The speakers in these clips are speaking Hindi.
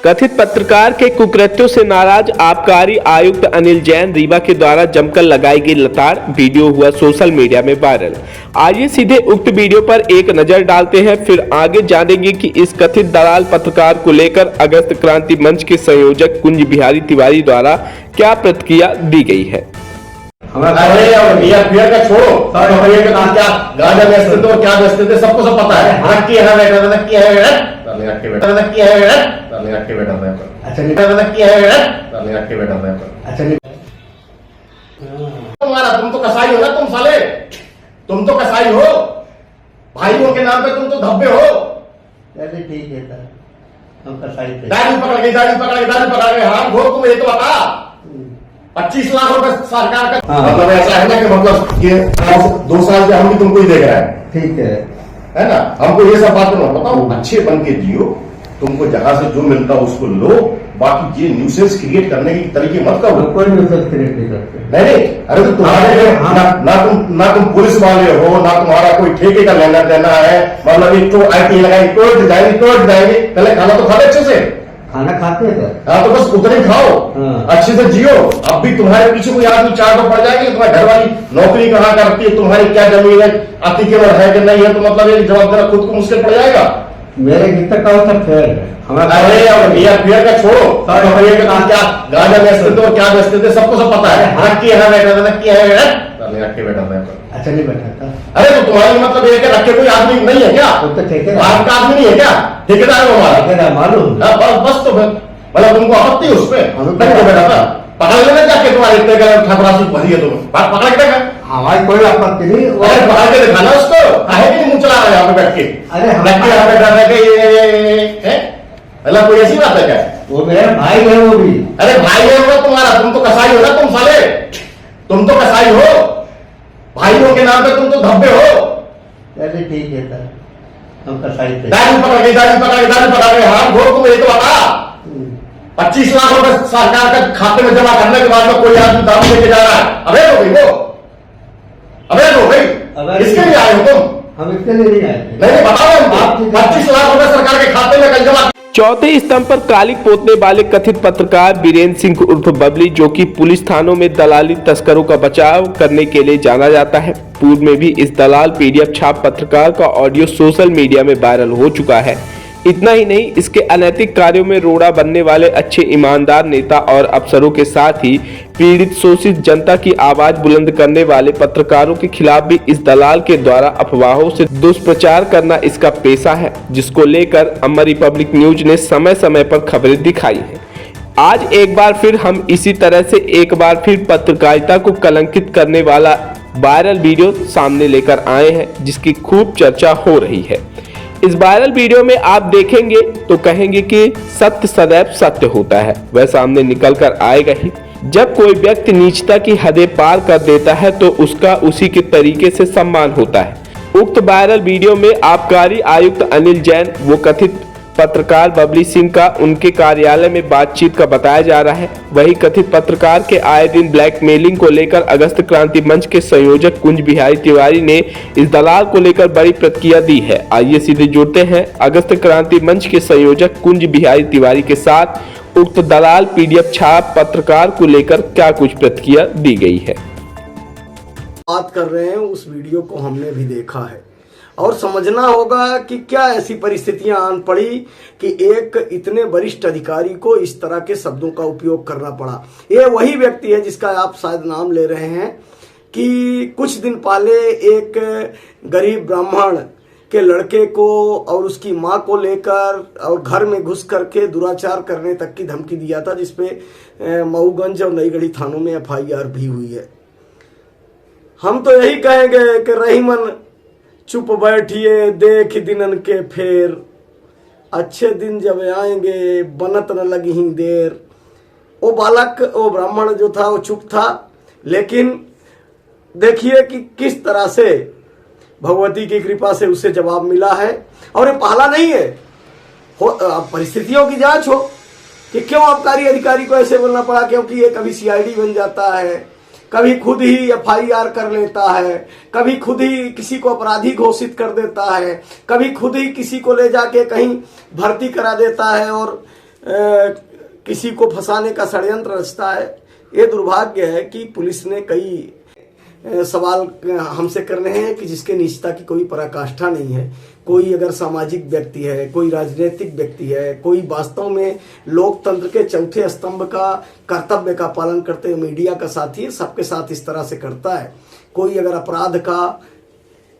कथित पत्रकार के कुकृत्यों से नाराज आबकारी आयुक्त अनिल जैन रीवा के द्वारा जमकर लगाई गई लताड़ वीडियो हुआ सोशल मीडिया में वायरल। आइए सीधे उक्त वीडियो पर एक नजर डालते हैं, फिर आगे जानेंगे कि इस कथित दलाल पत्रकार को लेकर अगस्त क्रांति मंच के संयोजक कुंज बिहारी तिवारी द्वारा क्या प्रतिक्रिया दी गई है। बियर का छोड़ो, क्या गांजा बेचते थे और क्या बेचते थे सबको सब पता है। नक्की है बेटा, नक्की है बेटा, नक्की बेटा, नक्की है बेटा, नक्की बेटा, अच्छा नक्की है बेटा, नक्की बेटा, अच्छा तुम्हारा तुम तो कसाई हो ना, तुम साले, तुम तो कसाई हो, भाइयों के नाम पे तुम तो धब्बे हो। चलिए ठीक है सर, हम कसाई थे। दाढ़ी पकड़ गई, दाढ़ी पकड़ गई, दाढ़ी पकड़ गई, हाँ घोर तुम ये तो बता 25 लाख रुपए सरकार का। मतलब ऐसा है ना कि मतलब ये 2 साल से हम भी तुमको ही देख रहे हैं। ठीक है ना, हमको ये सब बात मत बताओ, अच्छे बन के जियो, तुमको जहां से जो मिलता है उसको लो, बाकी ये न्यूसेंस क्रिएट करने की तरीके मत करो। कोई न्यूसेंस क्रिएट नहीं करते। नहीं, अरे तो तुम्हारे ना तुम पुलिस वाले हो, ना तुम्हारा कोई ठेके का लेना देना है। मतलब एक तो आईटी लगाई तो जाएंगे, पहले खाना तो खाते अच्छे से। खाना खाते हैं सर। हाँ तो बस उतना ही खाओ, अच्छे से जियो। अब भी तुम्हारे पीछे कोई आदमी 4 तो पड़ जाएगी, तुम्हारे घर वाली नौकरी कहाँ करती है, तुम्हारी क्या जमीन है, अति केवल है कि नहीं है, तो मतलब ये जवाब देना खुद को मुश्किल पड़ जाएगा। मेरे गीत का होता फेयर बियर का छोड़ो, क्या गांजा बेचते थे और क्या बेचते थे सबको सब पता है। नक्की है बेटा, नक्की है बेटा, नक्की बेटा, अच्छा नहीं बैठा था। अरे तो तुम्हारी मतलब ये रखे कोई आदमी नहीं है क्या? तो ठेकेदार आपका आदमी नहीं है क्या? ठेकेदार है हमारा, मालूम। बस तो मतलब तुमको आपत्ति है उसमें बेटा था, पकड़ लेना जाके तुम्हारे ठकरासी भरी है, तुम पकड़ के देखा हमारी कोई आपत्ति नहीं। अरे पकड़ के दिखाना उसको, काहे कि मुंह चला रहा है यहाँ पे बैठ के। अरे मतलब कोई ऐसी बात है क्या? वो मेरा भाई है वो भी। अरे भाई है वो तुम्हारा, तुम तो कसाई हो ना, तुम साले, तुम तो कसाई हो, भाइयों के नाम पे तुम तो धब्बे हो। चलिए ठीक है सर, हम कसाई थे। दाढ़ी पकड़ गई, दाढ़ी पकड़ गई, दाढ़ी पकड़ गई, हाँ घोर तुम ये तो बता 25 लाख रुपए सरकार के खाते में जमा करने के बाद में कोई आदमी दारू लेके जा रहा है। अबे हो गई वो, अबे हो गई, इसके लिए आए हो तुम? हम इसके लिए नहीं आए थे। नहीं बताओ, 25 लाख रुपए सरकार के खाते में कल जमा। चौथे स्तंभ पर कालिक पोतने वाले कथित पत्रकार बीरेंद्र सिंह उर्फ बबली, जो कि पुलिस थानों में दलाली तस्करों का बचाव करने के लिए जाना जाता है। पूर्व में भी इस दलाल पीडीएफ छाप पत्रकार का ऑडियो सोशल मीडिया में वायरल हो चुका है। इतना ही नहीं, इसके अनैतिक कार्यों में रोड़ा बनने वाले अच्छे ईमानदार नेता और अफसरों के साथ ही पीड़ित शोषित जनता की आवाज बुलंद करने वाले पत्रकारों के खिलाफ भी इस दलाल के द्वारा अफवाहों से दुष्प्रचार करना इसका पेशा है, जिसको लेकर अमर रिपब्लिक न्यूज ने समय समय पर खबरें दिखाई हैं। आज एक बार फिर हम इसी तरह से एक बार फिर पत्रकारिता को कलंकित करने वाला वायरल वीडियो सामने लेकर आए हैं, जिसकी खूब चर्चा हो रही है। इस वायरल वीडियो में आप देखेंगे तो कहेंगे कि सत्य सदैव सत्य होता है, वह सामने निकल कर आएगा ही। जब कोई व्यक्ति नीचता की हदें पार कर देता है तो उसका उसी के तरीके से सम्मान होता है। उक्त वायरल वीडियो में आबकारी आयुक्त अनिल जैन वो कथित पत्रकार बबली सिंह का उनके कार्यालय में बातचीत का बताया जा रहा है। वही कथित पत्रकार के आए दिन ब्लैकमेलिंग को लेकर अगस्त क्रांति मंच के संयोजक कुंज बिहारी तिवारी ने इस दलाल को लेकर बड़ी प्रतिक्रिया दी है। आइए सीधे जुड़ते हैं अगस्त क्रांति मंच के संयोजक कुंज बिहारी तिवारी के साथ उक्त दलाल पीडीएफ छाप पत्रकार को लेकर क्या कुछ प्रतिक्रिया दी गई है। बात कर रहे हैं, उस वीडियो को हमने भी देखा है और समझना होगा कि क्या ऐसी परिस्थितियां आन पड़ी कि एक इतने वरिष्ठ अधिकारी को इस तरह के शब्दों का उपयोग करना पड़ा। ये वही व्यक्ति है जिसका आप शायद नाम ले रहे हैं कि कुछ दिन पहले एक गरीब ब्राह्मण के लड़के को और उसकी मां को लेकर और घर में घुस करके दुराचार करने तक की धमकी दिया था, जिसपे मऊगंज और नईगढ़ी थानों में FIR भी हुई है। हम तो यही कहेंगे कि रहीमन चुप बैठिए देख दिनन के फेर, अच्छे दिन जब आएंगे बनत न लगी ही देर। वो बालक, वो ब्राह्मण जो था वो चुप था, लेकिन देखिए कि किस तरह से भगवती की कृपा से उसे जवाब मिला है। और ये पहला नहीं है, परिस्थितियों की जांच हो कि क्यों आबकारी अधिकारी को ऐसे बोलना पड़ा, क्योंकि ये कभी CID बन जाता है, कभी खुद ही FIR कर लेता है, कभी खुद ही किसी को अपराधी घोषित कर देता है, कभी खुद ही किसी को ले जाके कहीं भर्ती करा देता है और किसी को फंसाने का षड्यंत्र रचता है। ये दुर्भाग्य है कि पुलिस ने कई सवाल हमसे करने हैं कि जिसके निजता की कोई पराकाष्ठा नहीं है। कोई अगर सामाजिक व्यक्ति है, कोई राजनीतिक व्यक्ति है, कोई वास्तव में लोकतंत्र के चौथे स्तंभ का कर्तव्य का पालन करते हुए मीडिया का साथी है, सबके साथ इस तरह से करता है। कोई अगर अपराध का,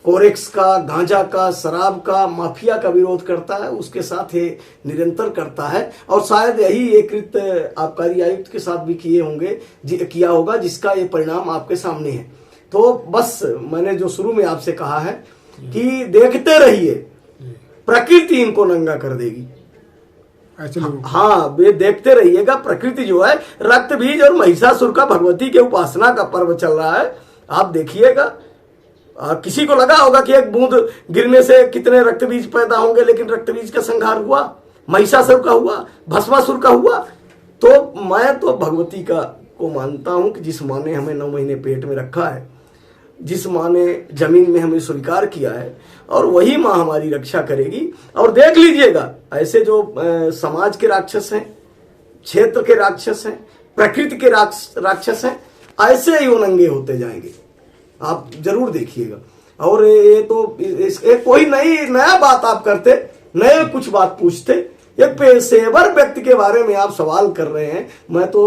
कोरेक्स का, गांजा का, शराब का, माफिया का विरोध करता है, उसके साथ ये निरंतर करता है। और शायद यही एक कृत्य आबकारी आयुक्त के साथ भी किया होगा, जिसका ये परिणाम आपके सामने है। तो बस मैंने जो शुरू में आपसे कहा है कि देखते रहिए, प्रकृति इनको नंगा कर देगी। हाँ, वे देखते रहिएगा। प्रकृति जो है, रक्त बीज और महिषासुर का भगवती के उपासना का पर्व चल रहा है, आप देखिएगा। किसी को लगा होगा कि एक बूंद गिरने से कितने रक्त बीज पैदा होंगे, लेकिन रक्त बीज का संहार हुआ, महिषासुर का हुआ, भस्मासुर का हुआ। तो मैं तो भगवती का को मानता हूं कि जिस माँ ने हमें 9 महीने पेट में रखा है, जिस माँ ने जमीन में हमें स्वीकार किया है, और वही माँ हमारी रक्षा करेगी। और देख लीजिएगा, ऐसे जो समाज के राक्षस हैं, क्षेत्र के राक्षस हैं, प्रकृति के राक्षस हैं, ऐसे ही वो नंगे होते जाएंगे, आप जरूर देखिएगा। और ये तो कोई नया बात आप करते, नए कुछ बात पूछते। एक पेशेवर व्यक्ति के बारे में आप सवाल कर रहे हैं। मैं तो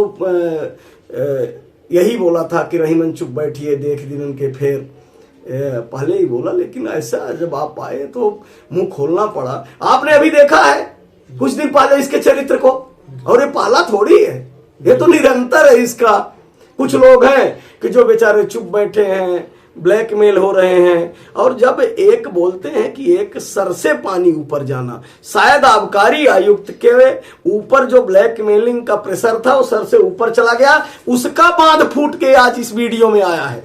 यही बोला था कि रहीमन चुप बैठिए, देख दिनन के फेर, पहले ही बोला, लेकिन ऐसा जब आप आए तो मुंह खोलना पड़ा। आपने अभी देखा है कुछ दिन पहले इसके चरित्र को, और ये पहला थोड़ी है, ये तो निरंतर है इसका। कुछ लोग हैं कि जो बेचारे चुप बैठे हैं, ब्लैकमेल हो रहे हैं, और जब एक बोलते हैं कि एक सर से पानी ऊपर जाना, शायद आबकारी आयुक्त के ऊपर जो ब्लैकमेलिंग का प्रेशर था वो सर से ऊपर चला गया, उसका बांध फूट के आज इस वीडियो में आया है।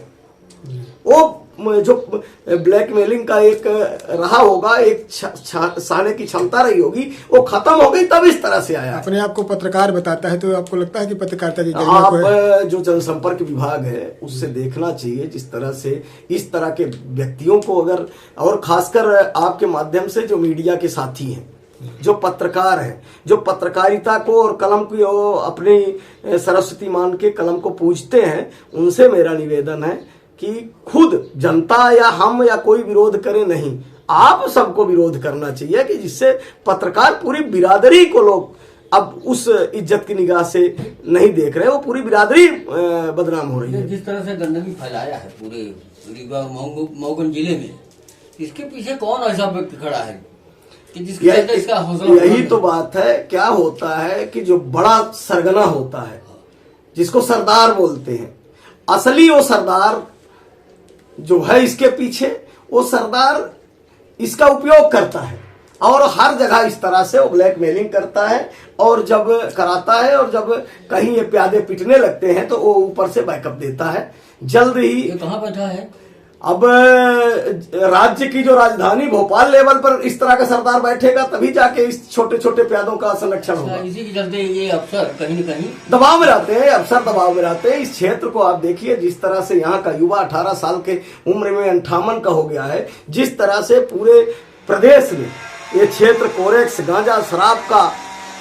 वो जो ब्लैकमेलिंग का एक रहा होगा, एक सहने की क्षमता रही होगी, वो खत्म हो गई, तब इस तरह से आया। अपने आप को पत्रकार बताता है, तो आपको लगता है कि पत्रकारिता की आप जो जनसंपर्क विभाग है उससे देखना चाहिए, जिस तरह से इस तरह के व्यक्तियों को अगर, और खासकर आपके माध्यम से जो मीडिया के साथी हैं, जो पत्रकार हैं, जो पत्रकारिता को और कलम की अपनी सरस्वती मान के कलम को पूजते हैं, उनसे मेरा निवेदन है कि खुद जनता या हम या कोई विरोध करे नहीं, आप सबको विरोध करना चाहिए, कि जिससे पत्रकार, पूरी बिरादरी को लोग अब उस इज्जत की निगाह से नहीं देख रहे, वो पूरी बिरादरी बदनाम हो रही है। जिस तरह से गंदगी फैलाया है पूरे रीवा मऊगन जिले में, इसके पीछे कौन ऐसा व्यक्ति खड़ा है कि जिसकी वजह से इसका हौसला? यही तो बात है। क्या होता है कि जो बड़ा सरगना होता है, जिसको सरदार बोलते हैं, असली वो सरदार जो है इसके पीछे, वो सरदार इसका उपयोग करता है, और हर जगह इस तरह से वो ब्लैकमेलिंग करता है, और जब कराता है, और जब कहीं ये प्यादे पिटने लगते हैं तो वो ऊपर से बैकअप देता है। जल्द ही ये कहाँ बैठा है? अब राज्य की जो राजधानी भोपाल लेवल पर इस तरह का सरदार बैठेगा, तभी जाके इस छोटे छोटे प्यादों का संरक्षण होगा। इसी के चलते ये अफसर कहीं न कहीं दबाव में रहते हैं, अफसर दबाव में रहते हैं। इस क्षेत्र को आप देखिए, जिस तरह से यहाँ का युवा 18 साल के उम्र में 58 का हो गया है, जिस तरह से पूरे प्रदेश में ये क्षेत्र कोरेक्स, गांजा, शराब का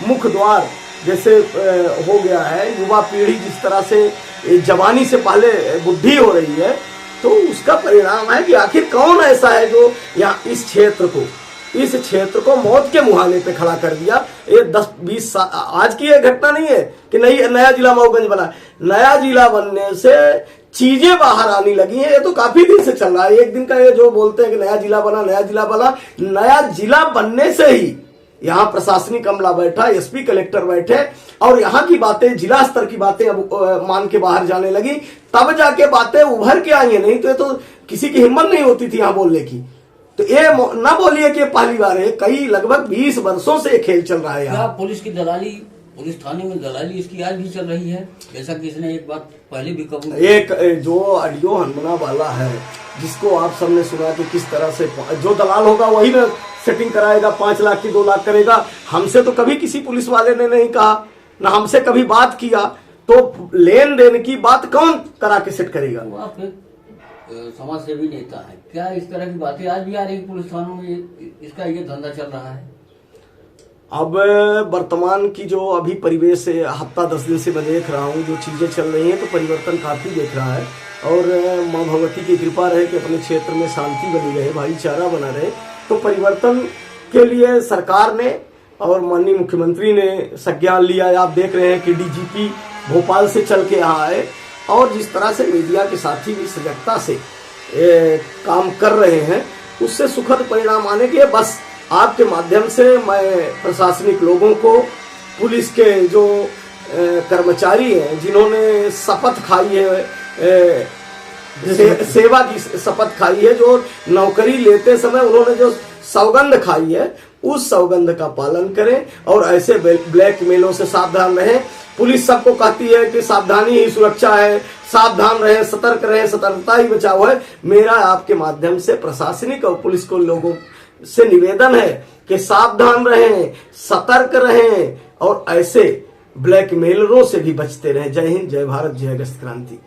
मुख्य द्वार जैसे हो गया है। युवा पीढ़ी जिस तरह से जवानी से पहले बुद्धि हो रही है, तो उसका परिणाम है कि आखिर कौन ऐसा है जो यहाँ इस क्षेत्र को मौत के मुहाने पे खड़ा कर दिया। ये 10-20 साल आज की ये घटना नहीं है कि नया जिला मऊगंज बना। नया जिला बनने से चीजें बाहर आने लगी हैं, ये तो काफी दिन से चल रहा है। एक दिन का ये जो बोलते हैं कि नया जिला बना, नया जिला बनने से ही यहाँ प्रशासनिक अमला बैठा, एसपी कलेक्टर बैठे, और यहाँ की बातें, जिला स्तर की बातें अब मान के बाहर जाने लगी, तब जाके बातें उभर के आई है। नहीं तो ये तो किसी की हिम्मत नहीं होती थी यहाँ बोलने की। तो ये ना बोलिए कि पहली बार है, कई लगभग 20 वर्षों से खेल चल रहा है यहाँ। पुलिस की दलाली, पुलिस थाने में दलाली इसकी आज भी चल रही है, जैसा कि इसने एक बात पहले भी कबूल। एक जो ऑडियो हनुमना वाला है, जिसको आप सबने सुना कि किस तरह से जो दलाल होगा वही ना सेटिंग कराएगा, 5 लाख की 2 लाख करेगा। हमसे तो कभी किसी पुलिस वाले ने नहीं कहा, ना हमसे कभी बात किया। तो लेन देन की बात कौन करा के सेट करेगा? वो आप समाज सेवी नेता है, क्या इस तरह की बातें आज भी आ रही पुलिस थानों में? इसका ये धंधा चल रहा है। अब वर्तमान की जो अभी परिवेश है, हफ्ता 10 दिन से मैं देख रहा हूँ जो चीजें चल रही हैं, तो परिवर्तन काफी देख रहा है। और माँ भगवती की कृपा रहे कि अपने क्षेत्र में शांति बनी रहे, भाईचारा बना रहे। तो परिवर्तन के लिए सरकार ने और माननीय मुख्यमंत्री ने संज्ञान लिया है। आप देख रहे हैं कि डीजीपी भोपाल से चल के यहाँ आए और जिस तरह से मीडिया के साथी भी सजगता से काम कर रहे हैं, उससे सुखद परिणाम आने के। बस आपके माध्यम से मैं प्रशासनिक लोगों को, पुलिस के जो कर्मचारी हैं जिन्होंने शपथ खाई है, सेवा की शपथ खाई है, जो नौकरी लेते समय उन्होंने जो सौगंध खाई है, उस सौगंध का पालन करें और ऐसे ब्लैकमेलों से सावधान रहें। पुलिस सबको कहती है कि सावधानी ही सुरक्षा है, सावधान रहें, सतर्क रहें, सतर्कता ही बचाव है। मेरा आपके माध्यम से प्रशासनिक और पुलिस को लोगों से निवेदन है कि सावधान रहें, सतर्क रहें और ऐसे ब्लैकमेलरों से भी बचते रहें। जय हिंद, जय भारत, जय अगस्त क्रांति।